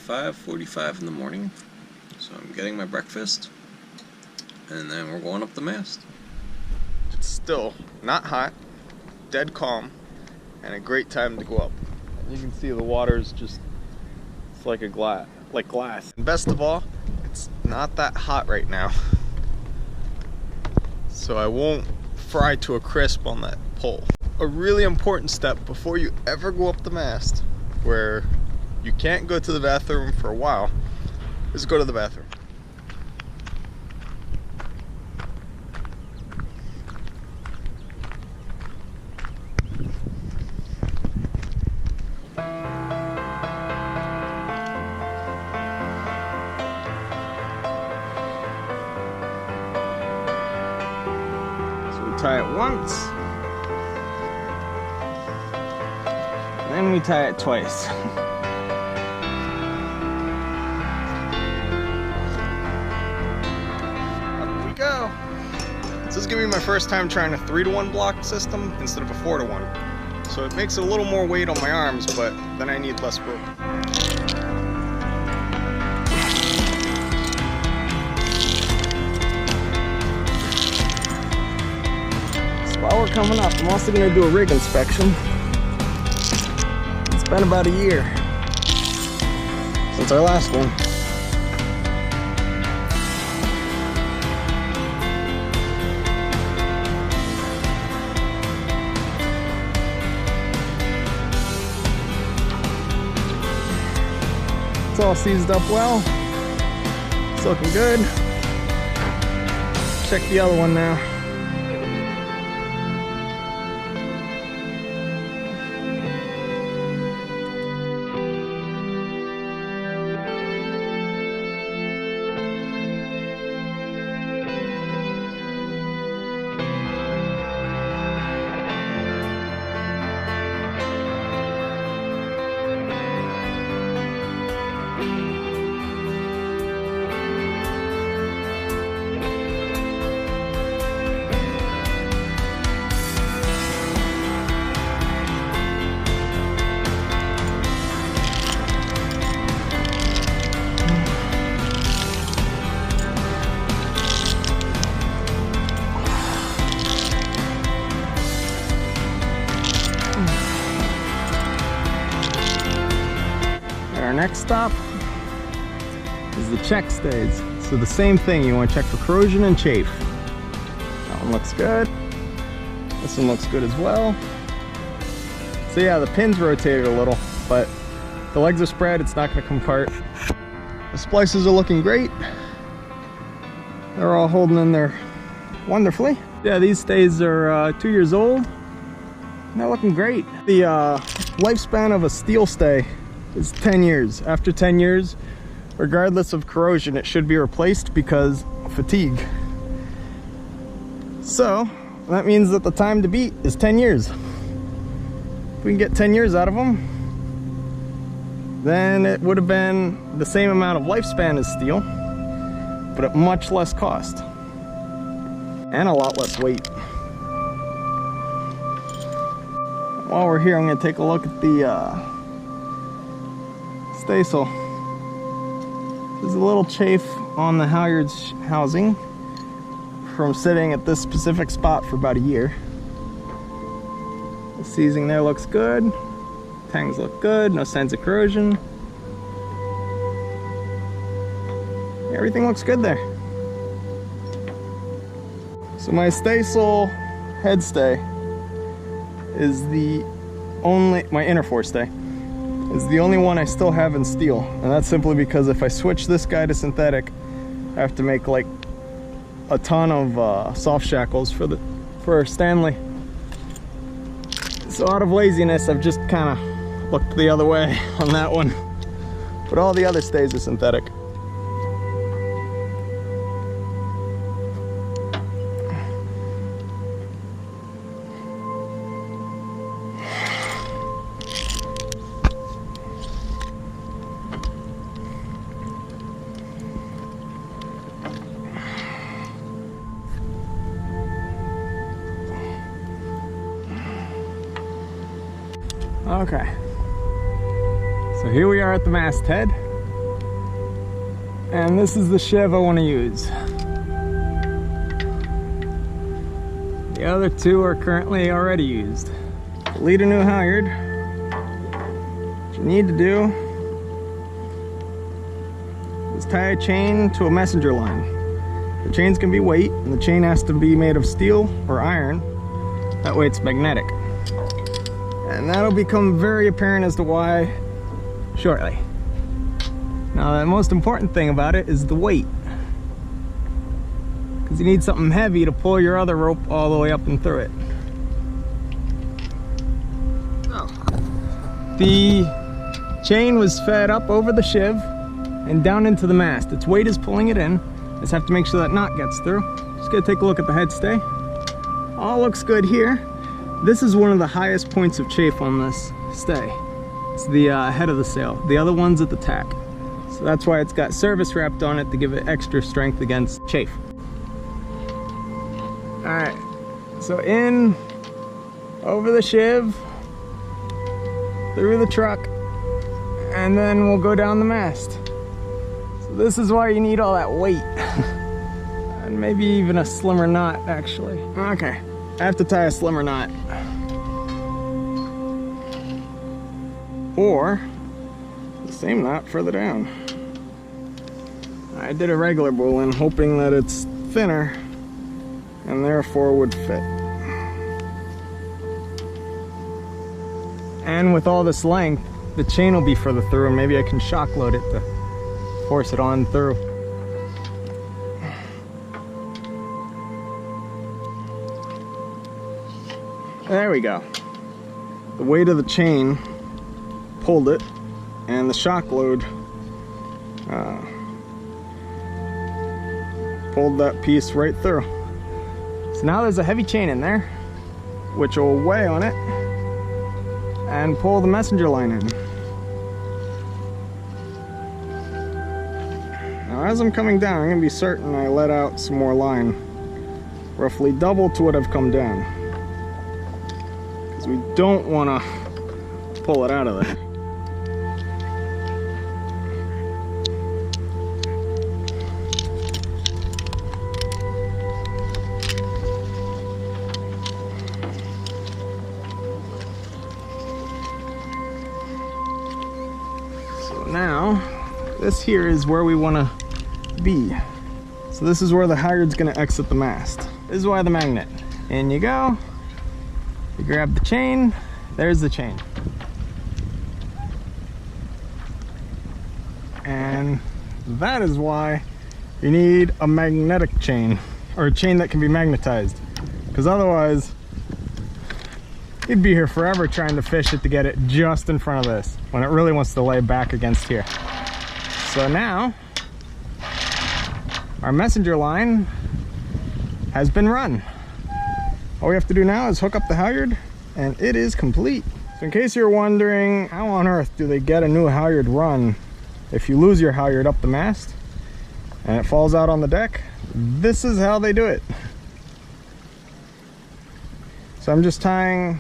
5:45 in the morning, so I'm getting my breakfast, and then we're going up the mast. It's still not hot, dead calm, and a great time to go up. You can see the water is just, it's like glass. And best of all, it's not that hot right now, so I won't fry to a crisp on that pole. A really important step before you ever go up the mast, where you can't go to the bathroom for a while, is go to the bathroom. So we tie it once, then we tie it twice. Up we go. This is gonna be my first time trying a 3-to-1 block system instead of a 4-to-1. So it makes a little more weight on my arms, but then I need less rope. So while we're coming up, I'm also gonna do a rig inspection. It's been about a year since our last one. It's all seized up well. It's looking good. Check the other one now. Our next stop is the check stays. So the same thing, you want to check for corrosion and chafe. That one looks good. This one looks good as well. So yeah, the pins rotated a little, but the legs are spread, it's not going to come apart. The splices are looking great. They're all holding in there wonderfully. Yeah, these stays are 2 years old. And they're looking great. The lifespan of a steel stay is 10 years. After 10 years, regardless of corrosion, it should be replaced because of fatigue. So that means that the time to beat is 10 years. If we can get 10 years out of them, then it would have been the same amount of lifespan as steel, but at much less cost and a lot less weight. While we're here, I'm going to take a look at the staysail. There's a little chafe on the halyard's housing from sitting at this specific spot for about a year. The seizing there looks good. Tangs look good, no signs of corrosion. Everything looks good there. So my staysail head stay is the only, my inner forestay is the only one I still have in steel, and that's simply because if I switch this guy to synthetic, I have to make like a ton of soft shackles for Stanley. So out of laziness, I've just kind of looked the other way on that one, but all the other stays are synthetic. Okay, so here we are at the masthead. And this is the sheave I want to use. The other two are currently already used. To lead a new halyard, what you need to do is tie a chain to a messenger line. The chain's gonna be weight, and the chain has to be made of steel or iron. That way it's magnetic. And that'll become very apparent as to why shortly. Now the most important thing about it is the weight. Because you need something heavy to pull your other rope all the way up and through it. So, the chain was fed up over the sheave and down into the mast. Its weight is pulling it in. Just have to make sure that knot gets through. Just gonna take a look at the head stay. All looks good here. This is one of the highest points of chafe on this stay. It's the head of the sail. The other one's at the tack. So that's why it's got service wrapped on it to give it extra strength against chafe. Alright, so in, over the sheave, through the truck, and then we'll go down the mast. So this is why you need all that weight. And maybe even a slimmer knot, actually. Okay, I have to tie a slimmer knot. Or the same knot further down. I did a regular bowline hoping that it's thinner and therefore would fit. And with all this length, the chain will be further through, and maybe I can shock load it to force it on through. There we go. The weight of the chain pulled it, and the shock load pulled that piece right through. So now there's a heavy chain in there, which will weigh on it and pull the messenger line in. Now as I'm coming down, I'm going to be certain I let out some more line, roughly double to what I've come down, because we don't want to pull it out of there. Now, this here is where we want to be. So this is where the halyard's going to exit the mast. This is why the magnet. In you go. You grab the chain. There's the chain. And that is why you need a magnetic chain, or a chain that can be magnetized. Because otherwise, you'd be here forever trying to fish it to get it just in front of this, when it really wants to lay back against here. So now, our messenger line has been run. All we have to do now is hook up the halyard, and it is complete. So in case you're wondering, how on earth do they get a new halyard run if you lose your halyard up the mast and it falls out on the deck? This is how they do it. So I'm just tying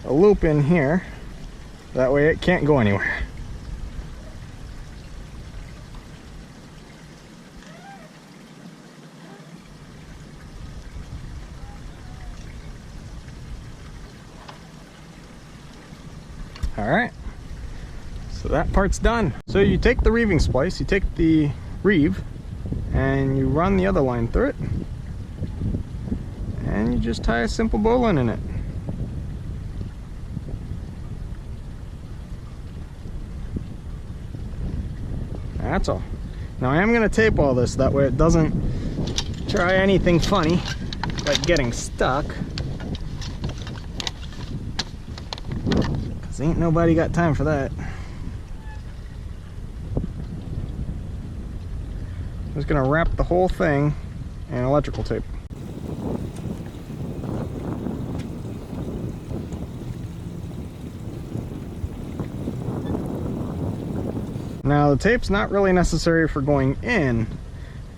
a loop in here, that way it can't go anywhere. Alright, so that part's done. So you take the reeving splice, you take the reeve, and you run the other line through it, and you just tie a simple bowline in it. That's all. Now I am going to tape all this, that way it doesn't try anything funny, like getting stuck. Because ain't nobody got time for that. I'm just going to wrap the whole thing in electrical tape. Now the tape's not really necessary for going in,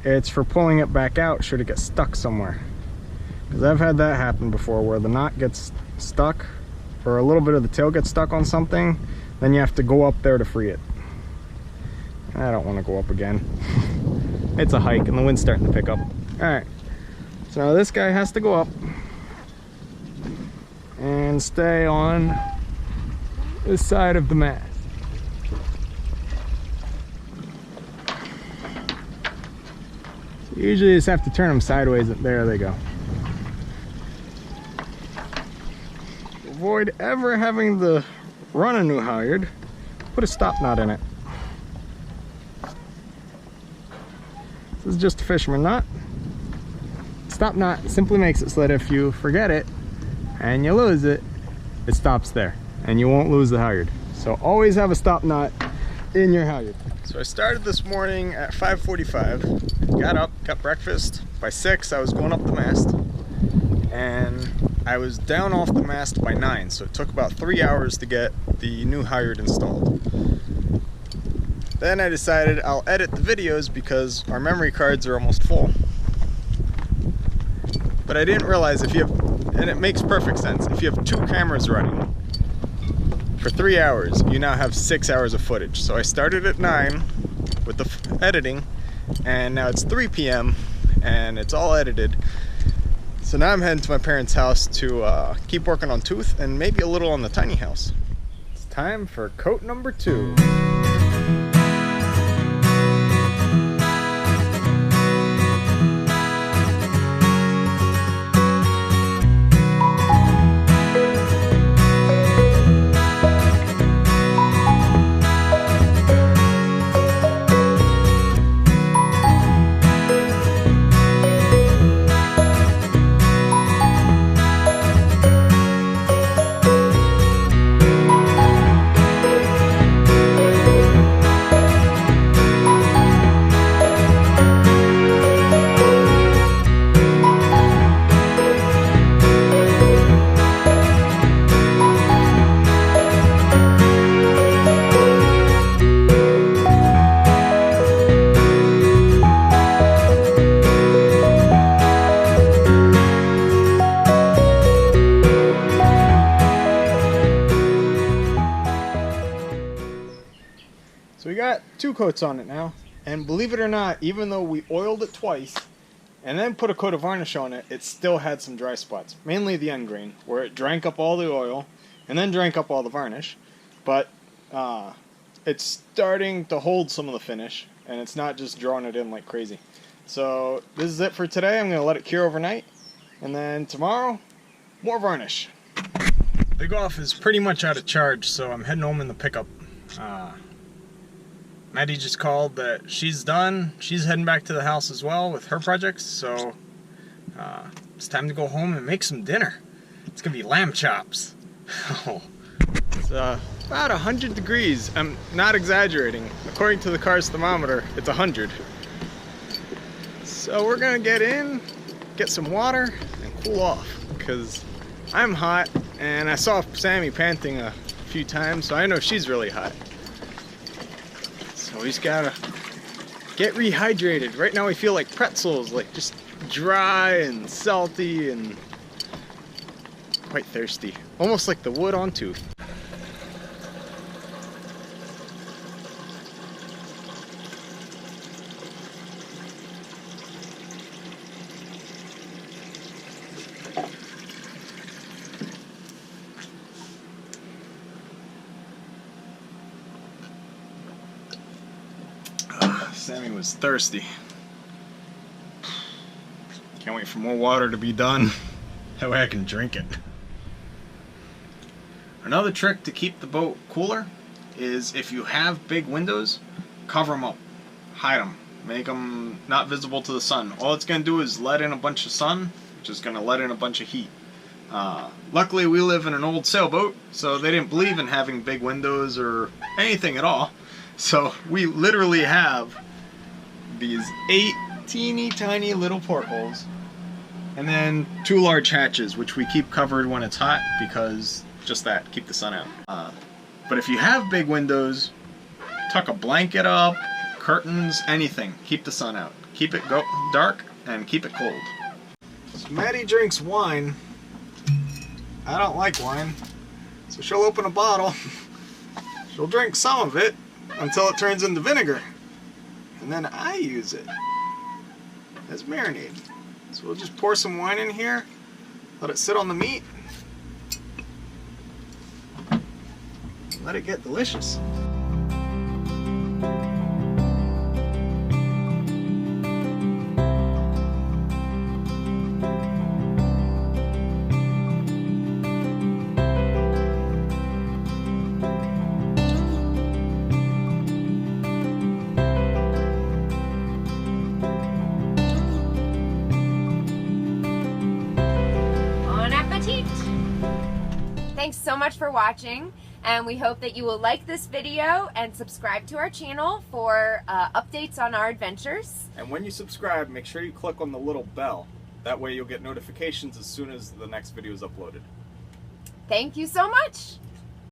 it's for pulling it back out should it get stuck somewhere. Because I've had that happen before, where the knot gets stuck or a little bit of the tail gets stuck on something, then you have to go up there to free it. I don't want to go up again. It's a hike and the wind's starting to pick up. Alright, so now this guy has to go up and stay on this side of the mast. So usually you just have to turn them sideways, and there they go. Avoid ever having to run a new halyard, put a stop knot in it. This is just a fisherman knot. Stop knot simply makes it so that if you forget it and you lose it, it stops there and you won't lose the halyard. So always have a stop knot in your halyard. So I started this morning at 5:45, got up, got breakfast. By 6 I was going up the mast, and I was down off the mast by 9, so it took about 3 hours to get the new halyard installed. Then I decided I'll edit the videos because our memory cards are almost full. But I didn't realize if you have, and it makes perfect sense, if you have 2 cameras running for 3 hours, you now have 6 hours of footage. So I started at 9 with the editing, and now it's 3 p.m. and it's all edited. So now I'm heading to my parents' house to keep working on tooth and maybe a little on the tiny house. It's time for coat number 2. So we got 2 coats on it now, and believe it or not, even though we oiled it twice and then put a coat of varnish on it, it still had some dry spots, mainly the end grain, where it drank up all the oil and then drank up all the varnish. But it's starting to hold some of the finish, and it's not just drawing it in like crazy. So this is it for today. I'm going to let it cure overnight, and then tomorrow, more varnish. Big Off is pretty much out of charge, so I'm heading home in the pickup. Maddie just called that she's done. She's heading back to the house as well with her projects, so it's time to go home and make some dinner. It's gonna be lamb chops. It's about 100 degrees. I'm not exaggerating. According to the car's thermometer, it's 100. So we're gonna get in, get some water, and cool off, because I'm hot, and I saw Sammy panting a few times, so I know she's really hot. So we just gotta get rehydrated. Right now we feel like pretzels, like just dry and salty and quite thirsty. Almost like the wood on tooth. Sammy was thirsty. Can't wait for more water to be done. That way I can drink it. Another trick to keep the boat cooler is if you have big windows, cover them up. Hide them. Make them not visible to the sun. All it's going to do is let in a bunch of sun, which is going to let in a bunch of heat. Luckily we live in an old sailboat, so they didn't believe in having big windows or anything at all. So we literally have these 8 teeny tiny little portholes, and then 2 large hatches, which we keep covered when it's hot because just that, keep the sun out. But if you have big windows, tuck a blanket up, curtains, anything, keep the sun out. Keep it dark and keep it cold. So Maddie drinks wine. I don't like wine, so she'll open a bottle. She'll drink some of it until it turns into vinegar. and then I use it as marinade. So we'll just pour some wine in here, let it sit on the meat, let it get delicious. Thanks so much for watching, and we hope that you will like this video and subscribe to our channel for updates on our adventures. And when you subscribe, make sure you click on the little bell. That way you'll get notifications as soon as the next video is uploaded. Thank you so much.